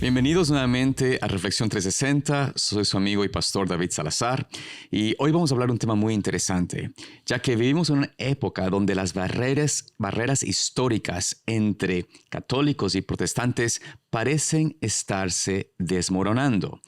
Bienvenidos nuevamente a Reflexión 360. Soy su amigo y pastor David Salazar y hoy vamos a hablar de un tema muy interesante, ya que vivimos en una época donde las barreras históricas entre católicos y protestantes parecen estarse desmoronando.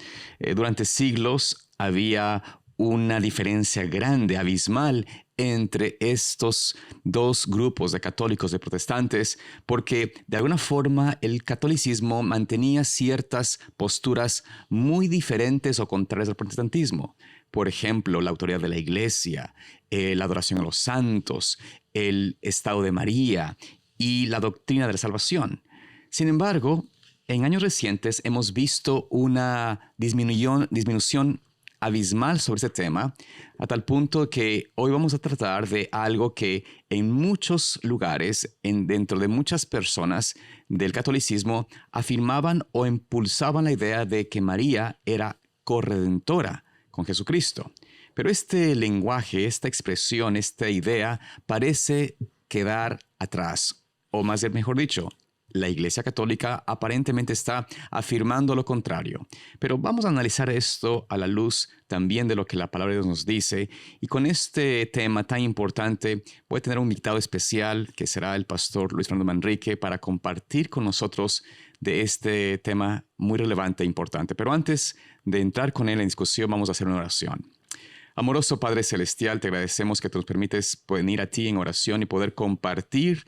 Durante siglos había una diferencia grande, abismal, entre estos dos grupos de católicos y protestantes, porque de alguna forma el catolicismo mantenía ciertas posturas muy diferentes o contrarias al protestantismo. Por ejemplo, la autoridad de la iglesia, la adoración a los santos, el estado de María y la doctrina de la salvación. Sin embargo, en años recientes hemos visto una disminución abismal sobre este tema, a tal punto que hoy vamos a tratar de algo que en muchos lugares, dentro de muchas personas del catolicismo, afirmaban o impulsaban la idea de que María era corredentora con Jesucristo. Pero este lenguaje, esta expresión, esta idea parece quedar atrás, o más bien, mejor dicho, la Iglesia Católica aparentemente está afirmando lo contrario. Pero vamos a analizar esto a la luz también de lo que la palabra de Dios nos dice. Y con este tema tan importante, voy a tener un invitado especial que será el pastor Luis Fernando Manrique para compartir con nosotros de este tema muy relevante e importante. Pero antes de entrar con él en discusión, vamos a hacer una oración. Amoroso Padre Celestial, te agradecemos que nos permites venir a ti en oración y poder compartir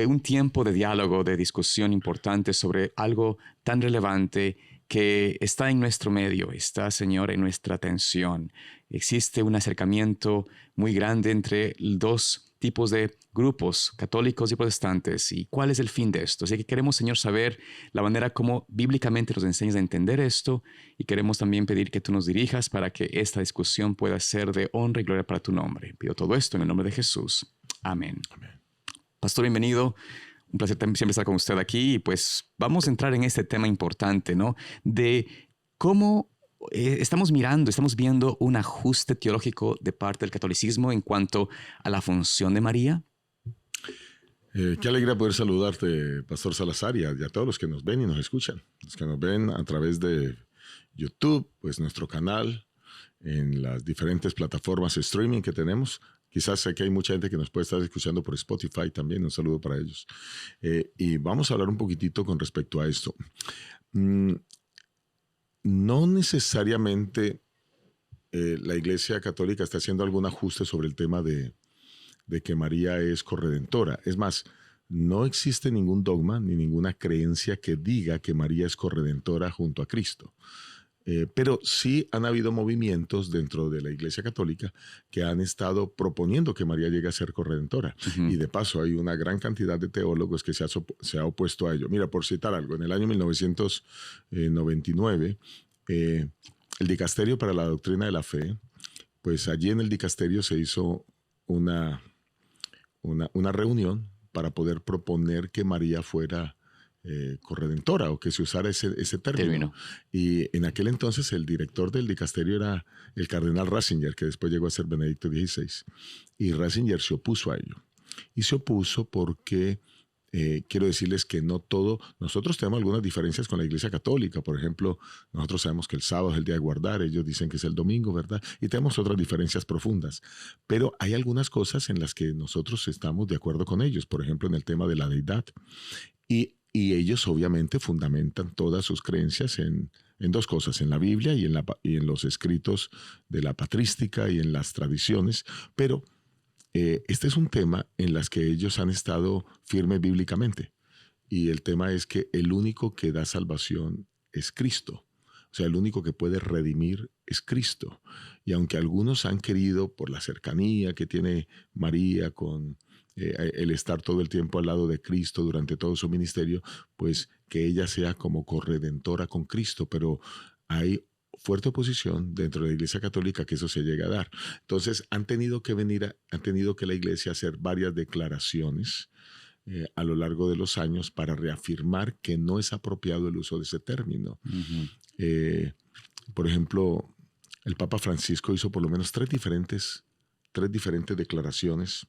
un tiempo de diálogo, de discusión importante sobre algo tan relevante que está en nuestro medio, está, Señor, en nuestra atención. Existe un acercamiento muy grande entre dos tipos de grupos, católicos y protestantes. ¿Y cuál es el fin de esto? Así que queremos, Señor, saber la manera como bíblicamente nos enseñas a entender esto y queremos también pedir que tú nos dirijas para que esta discusión pueda ser de honra y gloria para tu nombre. Pido todo esto en el nombre de Jesús. Amén. Amén. Pastor, bienvenido. Un placer siempre estar con usted aquí y pues vamos a entrar en este tema importante, ¿no? De cómo estamos viendo un ajuste teológico de parte del catolicismo en cuanto a la función de María. Qué alegría poder saludarte, Pastor Salazar, y a todos los que nos ven y nos escuchan. Los que nos ven a través de YouTube, pues nuestro canal, en las diferentes plataformas de streaming que tenemos. Quizás sé que hay mucha gente que nos puede estar escuchando por Spotify también. Un saludo para ellos. Y vamos a hablar un poquitito con respecto a esto. No necesariamente la Iglesia Católica está haciendo algún ajuste sobre el tema de que María es corredentora. Es más, no existe ningún dogma ni ninguna creencia que diga que María es corredentora junto a Cristo. Pero sí han habido movimientos dentro de la Iglesia Católica que han estado proponiendo que María llegue a ser corredentora. Y de paso hay una gran cantidad de teólogos que se ha opuesto a ello. Mira, por citar algo, en el año 1999, el Dicasterio para la Doctrina de la Fe, pues allí en el Dicasterio se hizo una reunión para poder proponer que María fuera corredentora o que se usara ese término. Y en aquel entonces el director del dicasterio era el cardenal Ratzinger, que después llegó a ser Benedicto XVI. Y Ratzinger se opuso a ello. Y se opuso porque quiero decirles que no todo. Nosotros tenemos algunas diferencias con la Iglesia Católica. Por ejemplo, nosotros sabemos que el sábado es el día de guardar. Ellos dicen que es el domingo, ¿verdad? Y tenemos otras diferencias profundas. Pero hay algunas cosas en las que nosotros estamos de acuerdo con ellos. Por ejemplo, en el tema de la deidad. Y ellos obviamente fundamentan todas sus creencias en dos cosas, en la Biblia y en los escritos de la patrística y en las tradiciones, pero este es un tema en las que ellos han estado firmes bíblicamente, y el tema es que el único que da salvación es Cristo. O sea, el único que puede redimir es Cristo. Y aunque algunos han querido, por la cercanía que tiene María con el estar todo el tiempo al lado de Cristo durante todo su ministerio, pues que ella sea como corredentora con Cristo, pero hay fuerte oposición dentro de la Iglesia Católica que eso se llegue a dar. Entonces han tenido que la Iglesia hacer varias declaraciones a lo largo de los años para reafirmar que no es apropiado el uso de ese término. Por ejemplo, el Papa Francisco hizo por lo menos tres diferentes declaraciones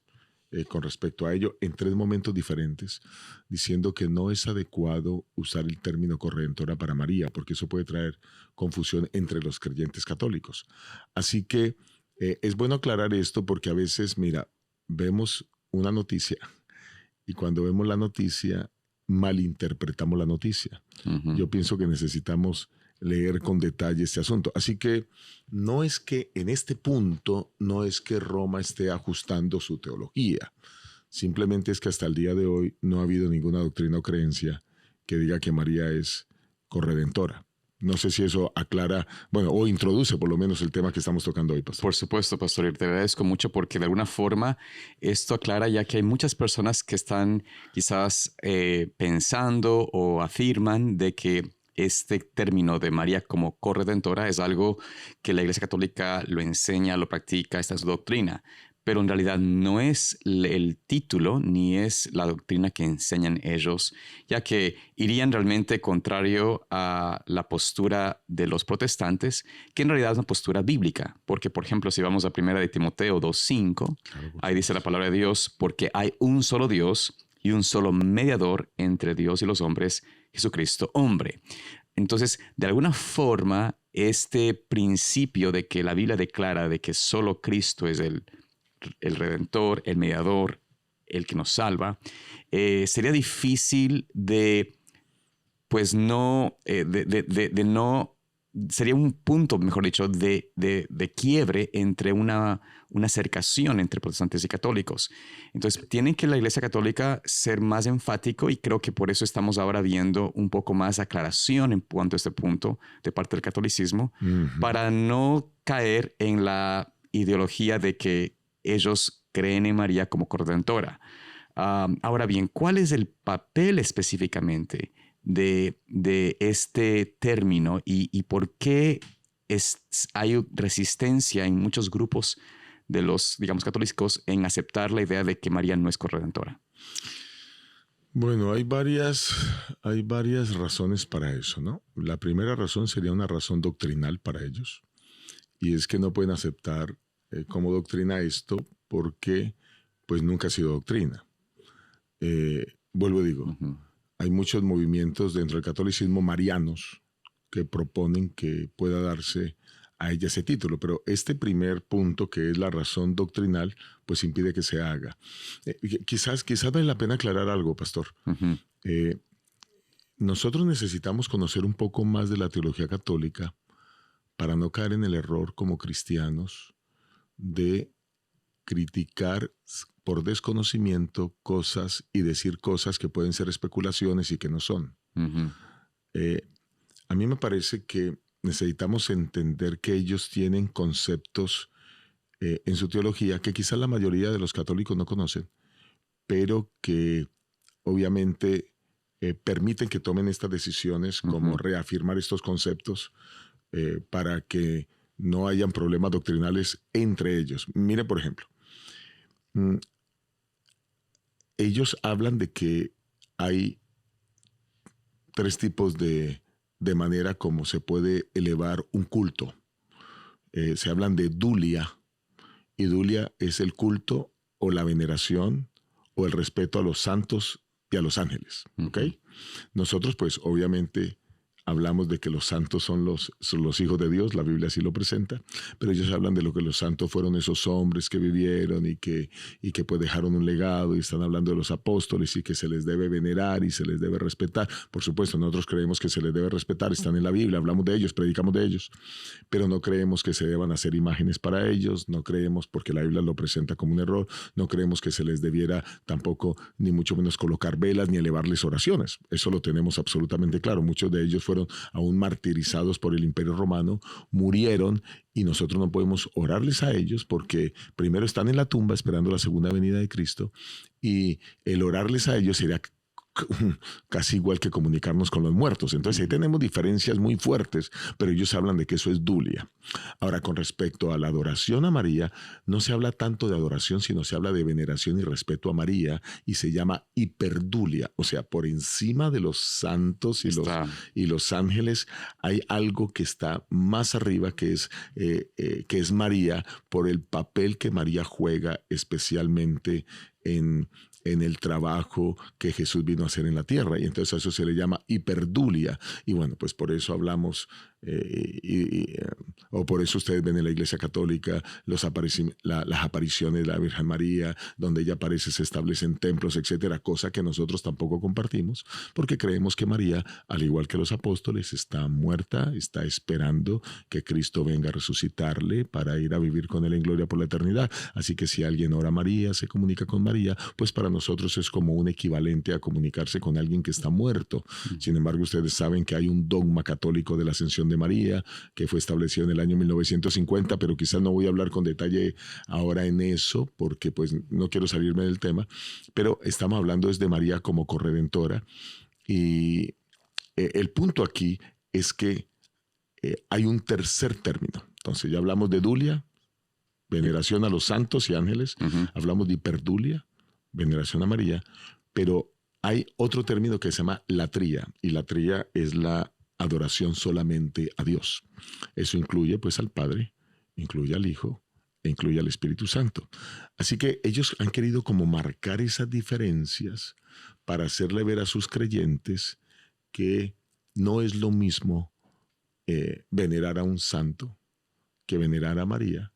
con respecto a ello en 3 momentos diferentes, diciendo que no es adecuado usar el término corredentora para María, porque eso puede traer confusión entre los creyentes católicos. Así que es bueno aclarar esto porque a veces, mira, vemos una noticia y cuando vemos la noticia malinterpretamos la noticia. Yo pienso que necesitamos leer con detalle este asunto. Así que no es que en este punto, no es que Roma esté ajustando su teología. Simplemente es que hasta el día de hoy no ha habido ninguna doctrina o creencia que diga que María es corredentora. No sé si eso aclara, bueno, o introduce por lo menos el tema que estamos tocando hoy, pastor. Por supuesto, pastor, y te agradezco mucho porque de alguna forma esto aclara ya que hay muchas personas que están quizás pensando o afirman de que este término de María como corredentora es algo que la Iglesia Católica lo enseña, lo practica, esta es su doctrina. Pero en realidad no es el título ni es la doctrina que enseñan ellos, ya que irían realmente contrario a la postura de los protestantes, que en realidad es una postura bíblica. Porque, por ejemplo, si vamos a 1 de Timoteo 2:5, ahí dice la palabra de Dios, porque hay un solo Dios y un solo mediador entre Dios y los hombres, Jesucristo, hombre. Entonces, de alguna forma, este principio de que la Biblia declara de que solo Cristo es el Redentor, el mediador, el que nos salva, sería difícil de, pues no, no, sería un punto, mejor dicho, de quiebre entre una acercación entre protestantes y católicos. Entonces, tiene que la Iglesia Católica ser más enfático y creo que por eso estamos ahora viendo un poco más aclaración en cuanto a este punto de parte del catolicismo, para no caer en la ideología de que ellos creen en María como corredentora. Ahora bien, ¿cuál es el papel específicamente de este término y por qué hay resistencia en muchos grupos de los, digamos, católicos en aceptar la idea de que María no es corredentora? Bueno, hay varias razones para eso, ¿no? La primera razón sería una razón doctrinal para ellos, y es que no pueden aceptar como doctrina esto porque pues nunca ha sido doctrina. Vuelvo y digo, hay muchos movimientos dentro del catolicismo marianos que proponen que pueda darse a ella ese título, pero este primer punto, que es la razón doctrinal, pues impide que se haga. Quizás vale la pena aclarar algo, pastor. Nosotros necesitamos conocer un poco más de la teología católica para no caer en el error como cristianos de criticar por desconocimiento cosas y decir cosas que pueden ser especulaciones y que no son. A mí me parece que necesitamos entender que ellos tienen conceptos en su teología que quizás la mayoría de los católicos no conocen, pero que obviamente permiten que tomen estas decisiones, como reafirmar estos conceptos para que no hayan problemas doctrinales entre ellos. Mire, por ejemplo, ellos hablan de que hay 3 tipos de manera como se puede elevar un culto. Se hablan de dulia, y dulia es el culto o la veneración o el respeto a los santos y a los ángeles. ¿Okay? Nosotros, pues, obviamente hablamos de que los santos son los hijos de Dios, la Biblia así lo presenta, pero ellos hablan de lo que los santos fueron esos hombres que vivieron y que pues dejaron un legado, y están hablando de los apóstoles y que se les debe venerar y se les debe respetar. Por supuesto, nosotros creemos que se les debe respetar, están en la Biblia, hablamos de ellos, predicamos de ellos, pero no creemos que se deban hacer imágenes para ellos, no creemos, porque la Biblia lo presenta como un error, no creemos que se les debiera tampoco, ni mucho menos colocar velas ni elevarles oraciones. Eso lo tenemos absolutamente claro. Muchos de ellos fueron aún martirizados por el Imperio Romano, murieron, y nosotros no podemos orarles a ellos porque primero están en la tumba esperando la segunda venida de Cristo, y el orarles a ellos sería casi igual que comunicarnos con los muertos. Entonces ahí tenemos diferencias muy fuertes, pero ellos hablan de que eso es dulia. Ahora, con respecto a la adoración a María, no se habla tanto de adoración, sino se habla de veneración y respeto a María, y se llama hiperdulia, o sea, por encima de los santos y los ángeles hay algo que está más arriba, que es María, por el papel que María juega especialmente en el trabajo que Jesús vino a hacer en la tierra. Y entonces a eso se le llama hiperdulia. Y bueno, pues por eso hablamos, o por eso ustedes ven en la Iglesia Católica las apariciones de la Virgen María, donde ella aparece, se establecen templos, etcétera, cosa que nosotros tampoco compartimos, porque creemos que María, al igual que los apóstoles, está muerta, está esperando que Cristo venga a resucitarle para ir a vivir con él en gloria por la eternidad. Así que si alguien ora a María, se comunica con María, pues para nosotros es como un equivalente a comunicarse con alguien que está muerto. Sin embargo, ustedes saben que hay un dogma católico de la ascensión de María que fue establecido en el año 1950, pero quizás no voy a hablar con detalle ahora en eso porque pues no quiero salirme del tema, pero estamos hablando desde María como corredentora y el punto aquí es que hay un tercer término. Entonces ya hablamos de dulia, veneración a los santos y ángeles, hablamos de hiperdulia, veneración a María, pero hay otro término que se llama latría, y latría es la adoración solamente a Dios. Eso incluye pues al Padre, incluye al Hijo e incluye al Espíritu Santo. Así que ellos han querido como marcar esas diferencias para hacerle ver a sus creyentes que no es lo mismo venerar a un santo que venerar a María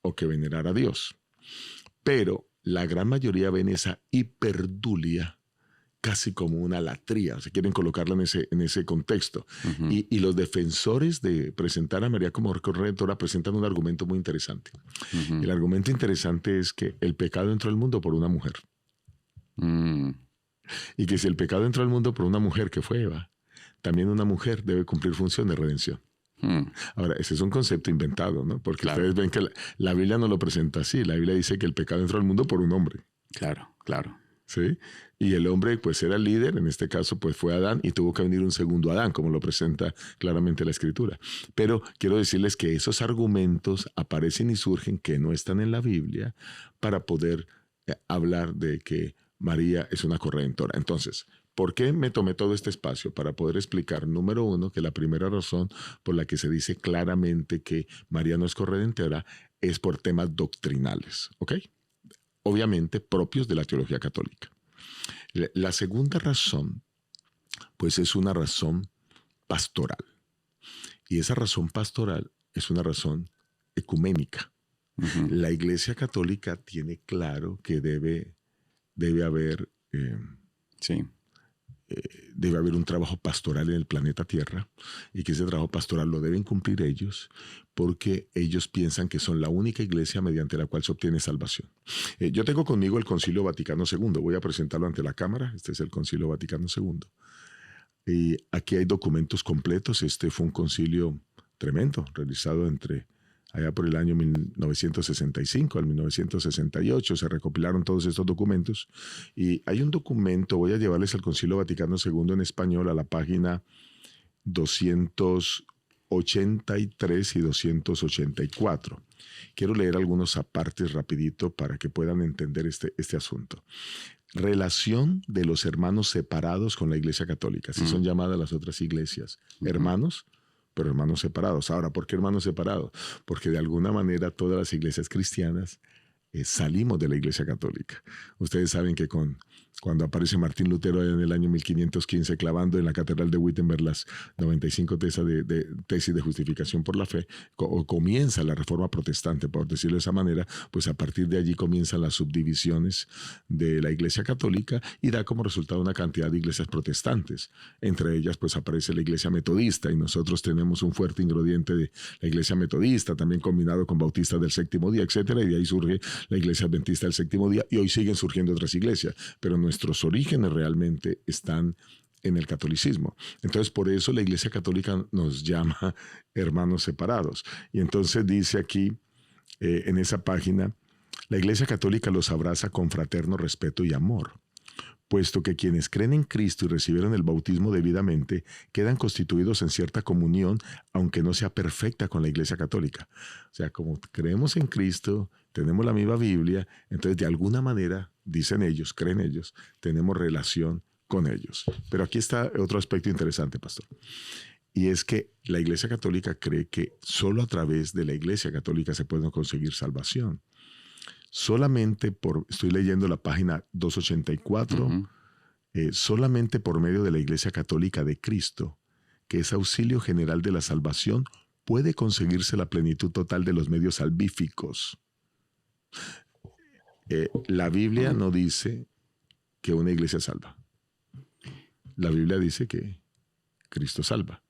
o que venerar a Dios. Pero la gran mayoría ven esa hiperdulia casi como una latría, o sea, quieren colocarla en ese contexto. Y los defensores de presentar a María como corredentora presentan un argumento muy interesante. El argumento interesante es que el pecado entró al mundo por una mujer. Y que si el pecado entró al mundo por una mujer, que fue Eva, también una mujer debe cumplir función de redención. Ahora, ese es un concepto inventado, ¿no? Porque ustedes ven que la Biblia no lo presenta así. La Biblia dice que el pecado entró al mundo por un hombre. Claro, claro. ¿Sí? Y el hombre pues era el líder, en este caso pues fue Adán, y tuvo que venir un segundo Adán, como lo presenta claramente la Escritura. Pero quiero decirles que esos argumentos aparecen y surgen que no están en la Biblia para poder hablar de que María es una corredentora. Entonces, ¿por qué me tomé todo este espacio? Para poder explicar, número uno, que la primera razón por la que se dice claramente que María no es corredentora es por temas doctrinales, ¿ok? Obviamente propios de la teología católica. La segunda razón, pues es una razón pastoral. Y esa razón pastoral es una razón ecuménica. La Iglesia Católica tiene claro que debe haber... debe haber un trabajo pastoral en el planeta Tierra y que ese trabajo pastoral lo deben cumplir ellos porque ellos piensan que son la única iglesia mediante la cual se obtiene salvación. Yo tengo conmigo el Concilio Vaticano II. Voy a presentarlo ante la Cámara. Este es el Concilio Vaticano II. Y aquí hay documentos completos. Este fue un concilio tremendo, realizado allá por el año 1965 al 1968 se recopilaron todos estos documentos y hay un documento, voy a llevarles al Concilio Vaticano II en español a la página 283 y 284. Quiero leer algunos apartes rapidito para que puedan entender este asunto. Relación de los hermanos separados con la Iglesia Católica, así son llamadas las otras iglesias. Hermanos, pero hermanos separados. Ahora, ¿por qué hermanos separados? Porque de alguna manera todas las iglesias cristianas salimos de la Iglesia Católica. Ustedes saben que cuando aparece Martín Lutero en el año 1515 clavando en la Catedral de Wittenberg las 95 tesis de justificación por la fe, comienza la Reforma Protestante, por decirlo de esa manera, pues a partir de allí comienzan las subdivisiones de la Iglesia Católica y da como resultado una cantidad de iglesias protestantes. Entre ellas pues aparece la Iglesia Metodista y nosotros tenemos un fuerte ingrediente de la Iglesia Metodista, también combinado con Bautistas del Séptimo Día, etcétera, y de ahí surge la Iglesia Adventista del Séptimo Día y hoy siguen surgiendo otras iglesias, pero nuestros orígenes realmente están en el catolicismo. Entonces, por eso la Iglesia Católica nos llama hermanos separados. Y entonces dice aquí, en esa página, la Iglesia Católica los abraza con fraterno respeto y amor, puesto que quienes creen en Cristo y recibieron el bautismo debidamente quedan constituidos en cierta comunión, aunque no sea perfecta con la Iglesia Católica. O sea, como creemos en Cristo, tenemos la misma Biblia, entonces de alguna manera, dicen ellos, creen ellos, tenemos relación con ellos. Pero aquí está otro aspecto interesante, pastor. Y es que la Iglesia Católica cree que solo a través de la Iglesia Católica se puede conseguir salvación. estoy leyendo la página 284, solamente por medio de la Iglesia Católica de Cristo, que es auxilio general de la salvación, puede conseguirse la plenitud total de los medios salvíficos. La Biblia no dice que una iglesia salva. La Biblia dice que Cristo salva.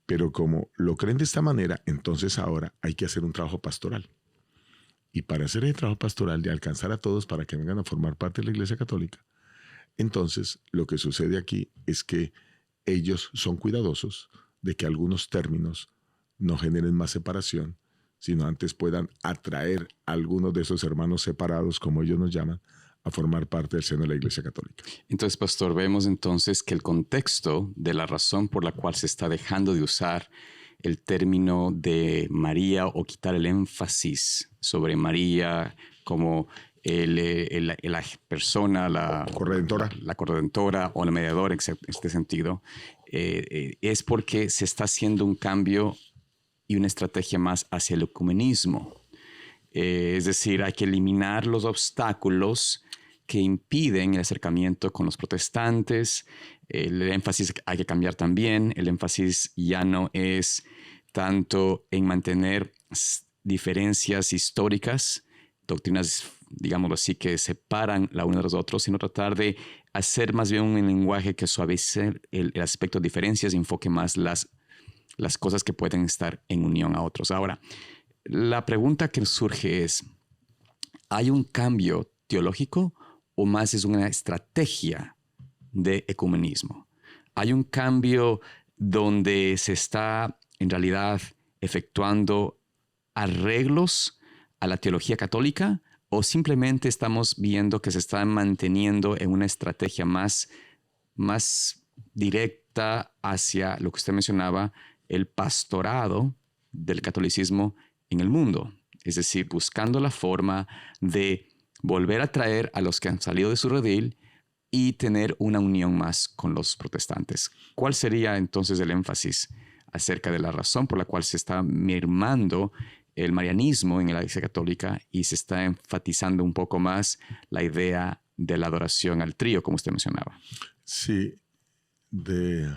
Pero como lo creen de esta manera, entonces ahora hay que hacer un trabajo pastoral. Y para hacer el trabajo pastoral de alcanzar a todos para que vengan a formar parte de la Iglesia Católica, entonces lo que sucede aquí es que ellos son cuidadosos de que algunos términos no generen más separación, sino antes puedan atraer a algunos de esos hermanos separados, como ellos nos llaman, a formar parte del seno de la Iglesia Católica. Entonces, pastor, vemos entonces que el contexto de la razón por la cual se está dejando de usar el término de María o quitar el énfasis sobre María como la persona, la corredentora o la mediadora en este sentido, es porque se está haciendo un cambio y una estrategia más hacia el ecumenismo. Es decir, hay que eliminar los obstáculos que impiden el acercamiento con los protestantes. El énfasis hay que cambiar también. El énfasis ya no es tanto en mantener diferencias históricas, doctrinas, digámoslo así, que separan la una de los otros, sino tratar de hacer más bien un lenguaje que suavice el aspecto de diferencias y enfoque más las cosas que pueden estar en unión a otros. Ahora, la pregunta que surge es, ¿hay un cambio teológico o más es una estrategia de ecumenismo? ¿Hay un cambio donde se está en realidad efectuando arreglos a la teología católica o simplemente estamos viendo que se está manteniendo en una estrategia más directa hacia lo que usted mencionaba, el pastorado del catolicismo en el mundo? Es decir, buscando la forma de volver a traer a los que han salido de su redil y tener una unión más con los protestantes. ¿Cuál sería entonces el énfasis acerca de la razón por la cual se está mermando el marianismo en la Iglesia Católica y se está enfatizando un poco más la idea de la adoración al trío, como usted mencionaba? Sí, de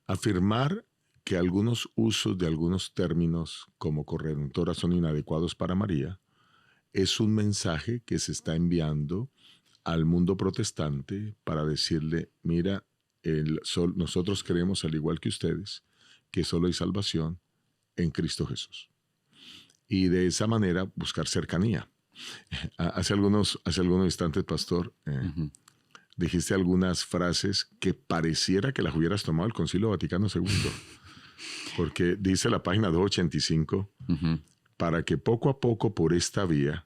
afirmar que algunos usos de algunos términos como corredentora son inadecuados para María es un mensaje que se está enviando al mundo protestante para decirle, mira, nosotros creemos, al igual que ustedes, que solo hay salvación en Cristo Jesús. Y de esa manera buscar cercanía. Hace algunos instantes, pastor, dijiste algunas frases que pareciera que las hubieras tomado del Concilio Vaticano II. Porque dice la página 285, para que poco a poco por esta vía,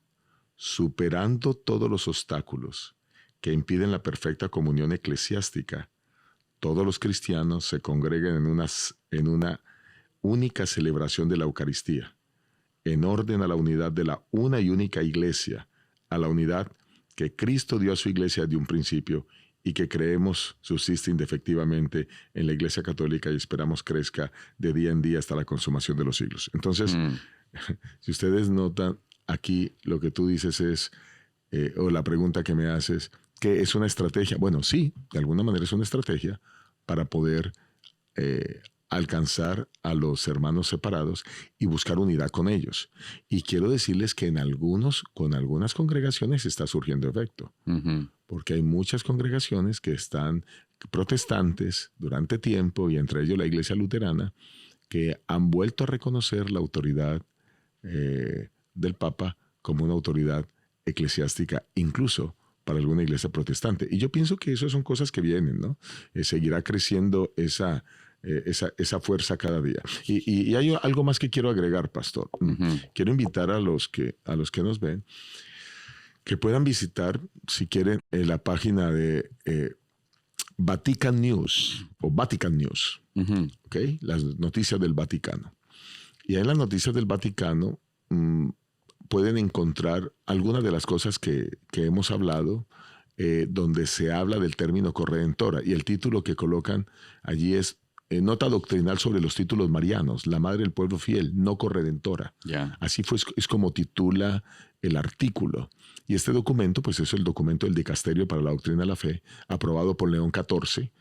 superando todos los obstáculos que impiden la perfecta comunión eclesiástica, todos los cristianos se congreguen en una única celebración de la Eucaristía, en orden a la unidad de la una y única Iglesia, a la unidad que Cristo dio a su Iglesia de un principio y que creemos subsiste indefectivamente en la Iglesia Católica y esperamos crezca de día en día hasta la consumación de los siglos. Entonces, si ustedes notan, aquí lo que tú dices es, o la pregunta que me haces, ¿qué es una estrategia? Bueno, sí, de alguna manera es una estrategia para poder alcanzar a los hermanos separados y buscar unidad con ellos. Y quiero decirles que con algunas congregaciones está surgiendo efecto. Porque hay muchas congregaciones que están protestantes durante tiempo, y entre ellos la Iglesia Luterana, que han vuelto a reconocer la autoridad del Papa como una autoridad eclesiástica, incluso para alguna iglesia protestante. Y yo pienso que eso son cosas que vienen, ¿no? Seguirá creciendo esa fuerza cada día. Y hay algo más que quiero agregar, pastor. Quiero invitar a los que nos ven que puedan visitar, si quieren, la página de Vatican News o Vatican News, ¿okay? Las noticias del Vaticano. Y en las noticias del Vaticano pueden encontrar algunas de las cosas que hemos hablado, donde se habla del término corredentora. Y el título que colocan allí es nota doctrinal sobre los títulos marianos, la madre del pueblo fiel, no corredentora. Ya. Así es como titula el artículo. Y este documento, pues es el documento del Dicasterio para la Doctrina de la Fe, aprobado por León XIV,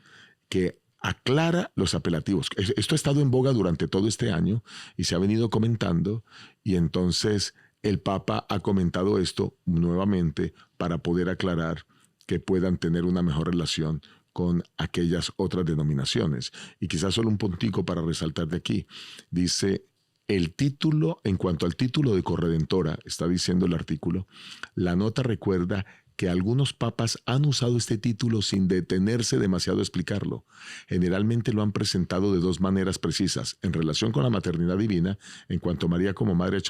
que aclara los apelativos. Esto ha estado en boga durante todo este año y se ha venido comentando, y entonces el Papa ha comentado esto nuevamente para poder aclarar que puedan tener una mejor relación con aquellas otras denominaciones. Y quizás solo un puntico para resaltar de aquí. Dice el título, en cuanto al título de corredentora, está diciendo el artículo, la nota recuerda que algunos papas han usado este título sin detenerse demasiado a explicarlo. Generalmente lo han presentado de dos maneras precisas: en relación con la maternidad divina, en cuanto María como madre ha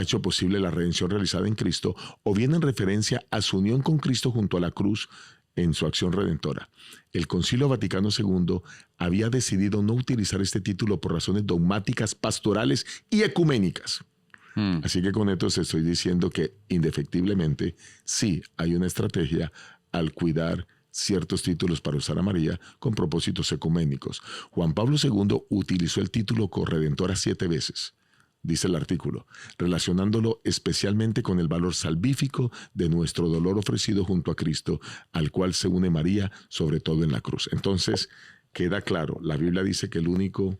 hecho posible la redención realizada en Cristo, o bien en referencia a su unión con Cristo junto a la cruz en su acción redentora. El Concilio Vaticano II había decidido no utilizar este título por razones dogmáticas, pastorales y ecuménicas. Así que con esto estoy diciendo que indefectiblemente sí hay una estrategia al cuidar ciertos títulos para usar a María con propósitos ecuménicos. Juan Pablo II utilizó el título corredentora 7 veces, dice el artículo, relacionándolo especialmente con el valor salvífico de nuestro dolor ofrecido junto a Cristo, al cual se une María, sobre todo en la cruz. Entonces, queda claro, la Biblia dice que el único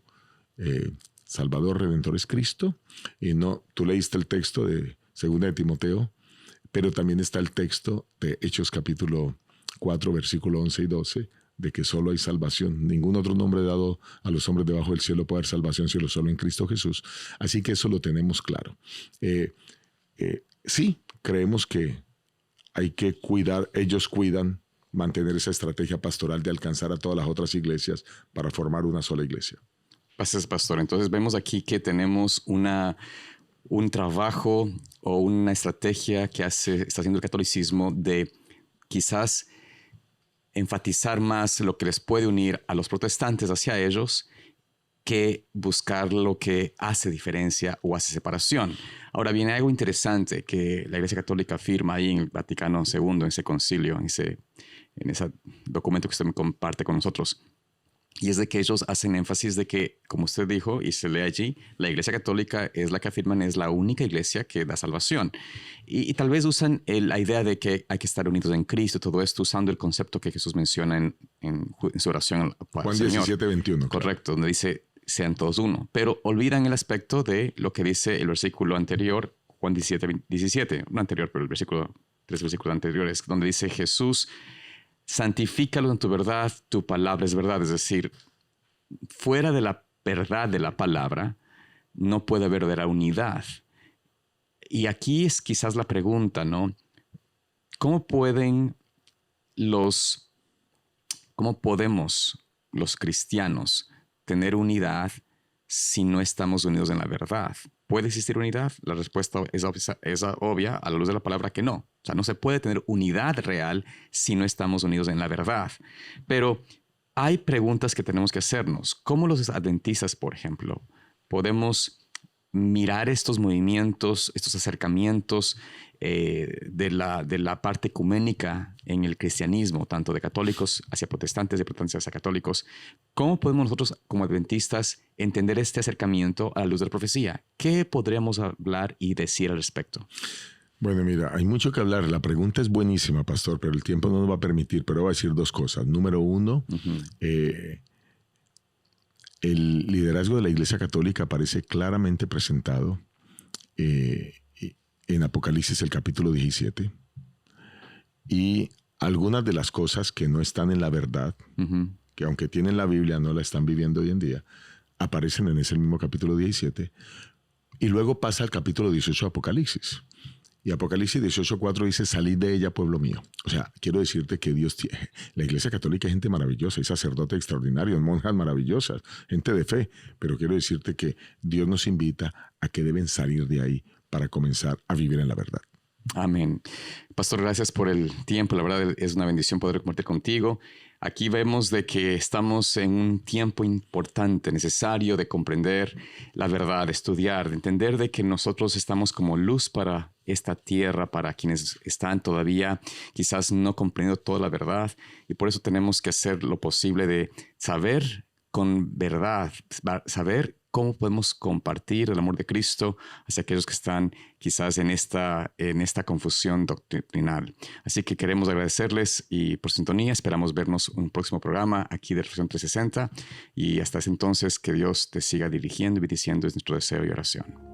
Salvador Redentor es Cristo, y no, tú leíste el texto de 2 de Timoteo, pero también está el texto de Hechos capítulo 4, versículo 11 y 12, de que solo hay salvación. Ningún otro nombre dado a los hombres debajo del cielo puede haber salvación sino solo en Cristo Jesús. Así que eso lo tenemos claro. Sí, creemos que hay que cuidar, ellos cuidan, mantener esa estrategia pastoral de alcanzar a todas las otras iglesias para formar una sola iglesia. Gracias, pastor. Entonces vemos aquí que tenemos un trabajo o una estrategia que está haciendo el catolicismo de quizás enfatizar más lo que les puede unir a los protestantes hacia ellos que buscar lo que hace diferencia o hace separación. Ahora viene algo interesante que la Iglesia Católica afirma ahí en el Vaticano II, en ese concilio, en ese documento que usted me comparte con nosotros. Y es de que ellos hacen énfasis de que, como usted dijo y se lee allí, la Iglesia Católica es la que afirman es la única iglesia que da salvación. Y tal vez usan la idea de que hay que estar unidos en Cristo, todo esto usando el concepto que Jesús menciona en su oración al Juan Señor. 17, 21. Correcto, Claro. donde dice, sean todos uno. Pero olvidan el aspecto de lo que dice el versículo anterior, Juan 17, no anterior, pero tres versículos anteriores, donde dice Jesús, santifícalos en tu verdad, tu palabra es verdad. Es decir, fuera de la verdad de la palabra, no puede haber verdadera unidad. Y aquí es quizás la pregunta, ¿no? ¿Cómo podemos los cristianos tener unidad si no estamos unidos en la verdad? ¿Puede existir unidad? La respuesta es obvia a la luz de la palabra que no. O sea, no se puede tener unidad real si no estamos unidos en la verdad. Pero hay preguntas que tenemos que hacernos. ¿Cómo los adventistas, por ejemplo, podemos mirar estos movimientos, estos acercamientos de la parte ecuménica en el cristianismo, tanto de católicos hacia protestantes, de protestantes hacia católicos? ¿Cómo podemos nosotros como adventistas entender este acercamiento a la luz de la profecía? ¿Qué podríamos hablar y decir al respecto? Bueno, mira, hay mucho que hablar. La pregunta es buenísima, pastor, pero el tiempo no nos va a permitir. Pero voy a decir dos cosas. Número uno, el liderazgo de la Iglesia Católica aparece claramente presentado en Apocalipsis, el capítulo 17. Y algunas de las cosas que no están en la verdad, que aunque tienen la Biblia, no la están viviendo hoy en día, aparecen en ese mismo capítulo 17. Y luego pasa al capítulo 18 de Apocalipsis. Y Apocalipsis 18:4 dice, salid de ella, pueblo mío. O sea, quiero decirte que la Iglesia Católica es gente maravillosa, hay sacerdotes extraordinarios, monjas maravillosas, gente de fe. Pero quiero decirte que Dios nos invita a que deben salir de ahí para comenzar a vivir en la verdad. Amén. Pastor, gracias por el tiempo. La verdad es una bendición poder compartir contigo. Aquí vemos de que estamos en un tiempo importante, necesario de comprender la verdad, de estudiar, de entender de que nosotros estamos como luz para esta tierra, para quienes están todavía quizás no comprendiendo toda la verdad. Y por eso tenemos que hacer lo posible de saber con verdad, saber cómo podemos compartir el amor de Cristo hacia aquellos que están quizás en esta confusión doctrinal. Así que queremos agradecerles y por sintonía esperamos vernos en un próximo programa aquí de Reflexión 360 y hasta ese entonces que Dios te siga dirigiendo y bendiciendo es nuestro deseo y oración.